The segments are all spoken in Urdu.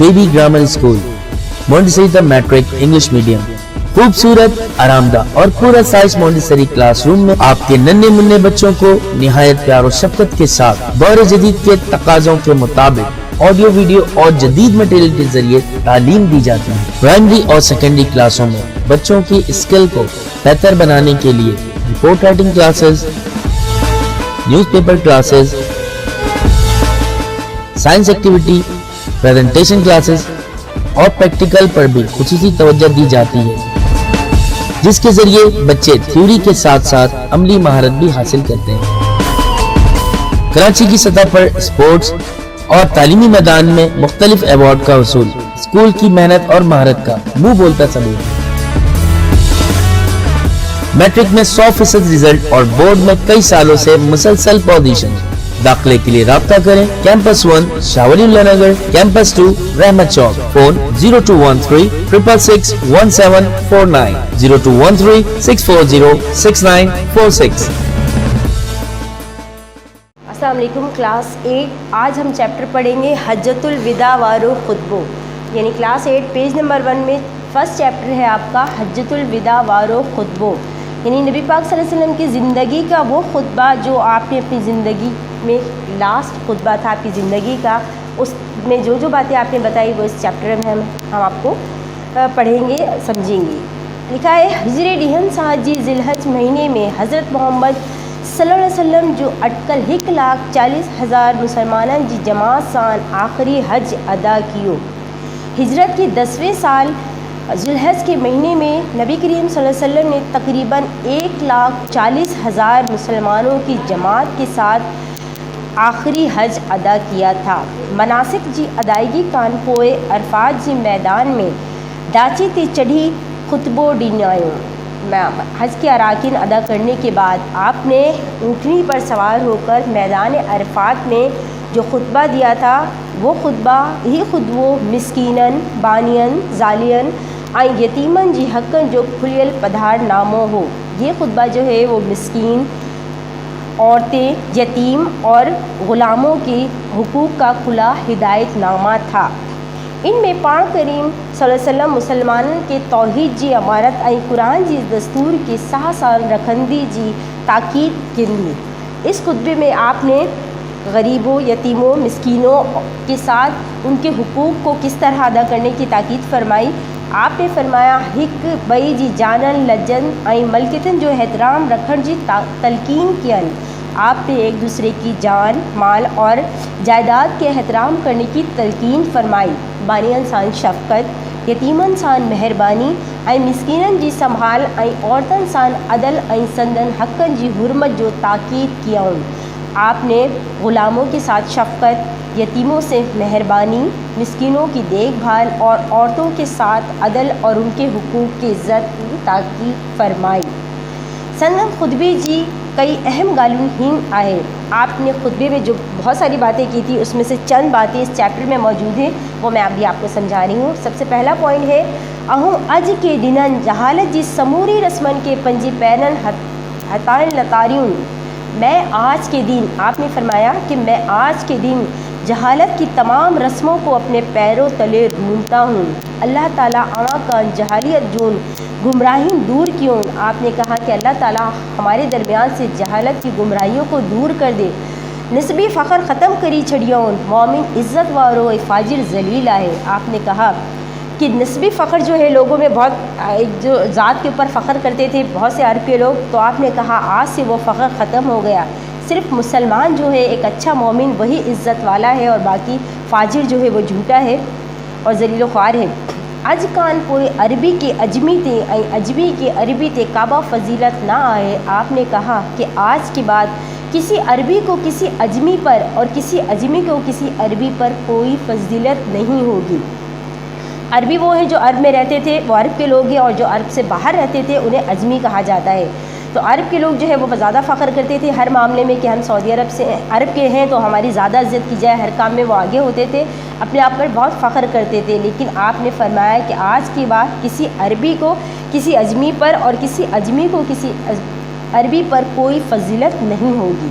شعیبی grammar school, Montessori matric English medium, خوبصورت، آرامدہ اور پورا سائز مونٹیسری کلاس روم میں آپ کے ننھے منھے بچوں کو نہایت پیار و شفقت کے ساتھ دور جدید کے تقاضوں کے مطابق آڈیو ویڈیو اور جدید مٹیریل کے ذریعے تعلیم دی جاتی ہے۔ پرائمری اور سیکنڈری کلاسوں میں بچوں کی اسکل کو بہتر بنانے کے لیے report writing classes, news paper classes, science activity, presentation classes اور پریکٹیکل پر بھی خصوصی توجہ دی جاتی ہے، جس کے ذریعے بچے تھیوری کے ساتھ ساتھ عملی مہارت بھی حاصل کرتے ہیں۔ کراچی کی سطح پر اسپورٹس اور تعلیمی میدان میں مختلف ایوارڈ کا حصول اسکول کی محنت اور مہارت کا منہ بولتا ثبوت ہے۔ میٹرک میں 100% رزلٹ اور بورڈ میں کئی سالوں سے مسلسل پوزیشن۔ داخلے کے لیے رابطہ کریں کیمپس 1 شاہ ولی اللہ نگر، کیمپس 2 رحمت چوک، فون 0213 666 1749 0213 640 6946۔ السلام علیکم کلاس 8۔ آج ہم چیپٹر پڑھیں گے حجۃ الوداع وارو خطبوں، یعنی کلاس 8 پیج نمبر 1 میں فرسٹ چیپٹر ہے آپ کا حجۃ الوداع وارو خطبوں، یعنی نبی پاک صلی اللہ علیہ وسلم کی زندگی کا وہ خطبہ جو آپ نے اپنی زندگی میں لاسٹ خطبہ تھا آپ کی زندگی کا، اس میں جو جو باتیں آپ نے بتائی وہ اس چیپٹر میں ہم آپ کو پڑھیں گے، سمجھیں گے۔ لکھا ہے ہجری ڈیہن ساجی ذی الحج مہینے میں حضرت محمد صلی اللہ علیہ وسلم جو اٹکل 1,40,000 مسلمانان جی جماعت سان آخری حج ادا کیو۔ ہجرت کی 10ویں سال ذی الحج کے مہینے میں نبی کریم صلی اللہ علیہ وسلم نے تقریباً 1,40,000 مسلمانوں کی جماعت کے ساتھ آخری حج ادا کیا تھا۔ مناسک جی ادائیگی کان پوئے عرفات جی میدان میں ڈاچی تی چڑھی خطبو ڈینایوں۔ حج کے اراکین ادا کرنے کے بعد آپ نے اونٹنی پر سوار ہو کر میدان عرفات میں جو خطبہ دیا تھا وہ خطبہ ہی خطبو مسکینن بانین ظالین آئیں یتیمن جی حقن جو کھلیل پدھار ناموں ہو۔ یہ خطبہ جو ہے وہ مسکین، عورتیں، یتیم اور غلاموں کے حقوق کا کھلا ہدایت نامہ تھا۔ ان میں پاک کریم صلی اللہ علیہ وسلم مسلمانوں کے توحید جی امارت آئی قرآن جی دستور کی سہ سال رکھندی جی تاکید کندی۔ اس خطبے میں آپ نے غریبوں، یتیموں، مسکینوں کے ساتھ ان کے حقوق کو کس طرح ادا کرنے کی تاکید فرمائی۔ آپ نے فرمایا ہک بئی جی جانن لجن آئی ملکتن جو احترام رکھن جی تلقین کین۔ آپ نے ایک دوسرے کی جان، مال اور جائیداد کے احترام کرنے کی تلقین فرمائی۔ بانی انسان شفقت، یتیم انسان مہربانی، آئی مسکینن جی سنبھال، آئی عورت انسان عدل، آئی سندن حقن جی حرمت جو تاکید کیا۔ آپ نے غلاموں کے ساتھ شفقت، یتیموں سے مہربانی، مسکینوں کی دیکھ بھال اور عورتوں کے ساتھ عدل اور ان کے حقوق کی عزت کی تاکید فرمائی۔ سندن خطبے جی کئی اہم گالوں ہی آئے۔ آپ نے خطبے میں جو بہت ساری باتیں کی تھی اس میں سے چند باتیں اس چیپٹر میں موجود ہیں، وہ میں ابھی آپ کو سمجھا رہی ہوں۔ سب سے پہلا پوائنٹ ہے اہم اج کے دنن جہالت جی سموری رسمن کے پنجی پینن ہتائن لتاریون۔ میں آج کے دن، آپ نے فرمایا کہ میں آج کے دن جہالت کی تمام رسموں کو اپنے پیروں تلے ڈھونڈتا ہوں۔ اللہ تعالیٰ آں کا جہالیت جون گمراہی دور کیوں۔ آپ نے کہا کہ اللہ تعالیٰ ہمارے درمیان سے جہالت کی گمراہیوں کو دور کر دے۔ نسبی فخر ختم کری چھڑیون، مومن عزت وارو فاجر ذلیل آئے۔ آپ نے کہا کہ نسبی فخر جو ہے لوگوں میں بہت جو ذات کے اوپر فخر کرتے تھے بہت سے عرب کے لوگ، تو آپ نے کہا آج سے وہ فخر ختم ہو گیا۔ صرف مسلمان جو ہے ایک اچھا مومن وہی عزت والا ہے، اور باقی فاجر جو ہے وہ جھوٹا ہے اور ذلیل و خوار ہے۔ اج کان پوئے عربی کے اجمی تے اجمی کے عربی تے کعبہ فضیلت نہ آئے۔ آپ نے کہا کہ آج کے بعد کسی عربی کو کسی اجمی پر اور کسی اجمی کو کسی عربی پر کوئی فضیلت نہیں ہوگی۔ عربی وہ ہیں جو عرب میں رہتے تھے، وہ عرب کے لوگ ہیں، اور جو عرب سے باہر رہتے تھے انہیں اجمی کہا جاتا ہے۔ تو عرب کے لوگ جو ہے وہ زیادہ فخر کرتے تھے ہر معاملے میں کہ ہم سعودی عرب سے عرب کے ہیں تو ہماری زیادہ عزت کی جائے، ہر کام میں وہ آگے ہوتے تھے، اپنے آپ پر بہت فخر کرتے تھے۔ لیکن آپ نے فرمایا کہ آج کی بات کسی عربی کو کسی اجمی پر اور کسی اجمی کو کسی عربی پر کوئی فضیلت نہیں ہوگی۔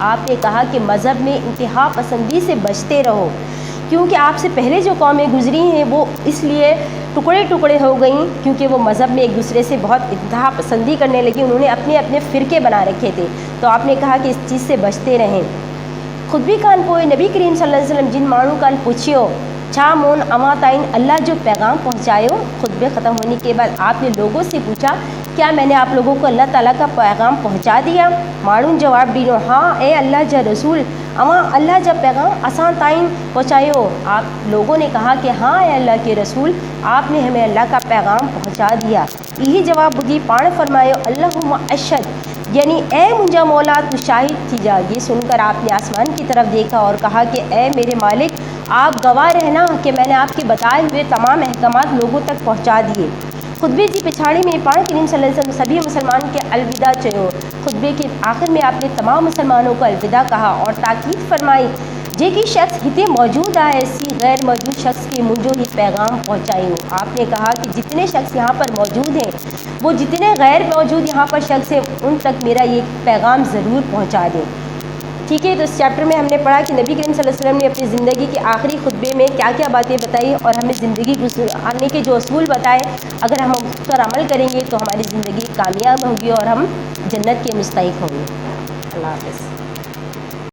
آپ نے کہا کہ مذہب میں انتہا پسندی سے بچتے رہو، کیونکہ آپ سے پہلے جو قومیں گزری ہیں وہ اس لیے ٹکڑے ٹکڑے ہو گئیں کیونکہ وہ مذہب میں ایک دوسرے سے بہت انتہا پسندی کرنے لگی، انہوں نے اپنے اپنے فرقے بنا رکھے تھے۔ تو آپ نے کہا کہ اس چیز سے بچتے رہیں۔ خود بھی کان پوئے نبی کریم صلی اللہ علیہ وسلم جن مانو کان پوچھیو چھا مون اما تائن اللہ جو پیغام پہنچایو۔ خطبے ختم ہونے کے بعد آپ نے لوگوں سے پوچھا کیا میں نے آپ لوگوں کو اللہ تعالیٰ کا پیغام پہنچا دیا؟ مانو جواب ڈینو ہاں اے اللہ جا رسول اما اللہ جب پیغام آسان تائن پہنچایو۔ آپ لوگوں نے کہا کہ ہاں اے اللہ کے رسول آپ نے ہمیں اللہ کا پیغام پہنچا دیا۔ یہی جواب بگی پان فرمایو اللہم اشہد، یعنی اے منجا مولا تو شاہد تھی جا۔ یہ سن کر آپ نے آسمان کی طرف دیکھا اور کہا کہ اے میرے مالک آپ گواہ رہنا کہ میں نے آپ کے بتائے ہوئے تمام احکامات لوگوں تک پہنچا دیے۔ خطبے کی پچھاڑی میں پان کریم صلی اللہ علیہ وسلم سبھی مسلمان کے الوداع چیو۔ خطبے کے آخر میں آپ نے تمام مسلمانوں کو الوداع کہا اور تاکید فرمائی جے کی شخص ہتے موجود ہے ایسی غیر موجود شخص کے منجو ہی پیغام پہنچائی ہو۔ آپ نے کہا کہ جتنے شخص یہاں پر موجود ہیں وہ جتنے غیر موجود یہاں پر شخص ہیں ان تک میرا یہ پیغام ضرور پہنچا دیں۔ ٹھیک ہے، تو اس چیپٹر میں ہم نے پڑھا کہ نبی کریم صلی اللہ علیہ وسلم نے اپنی زندگی کے آخری خطبے میں کیا کیا باتیں بتائی اور ہمیں زندگی گزارنے کے جو اصول بتائے اگر ہم اس پر عمل کریں گے تو ہماری زندگی کامیاب ہوگی اور ہم جنت کے مستحق ہوں گے۔ اللہ حافظ۔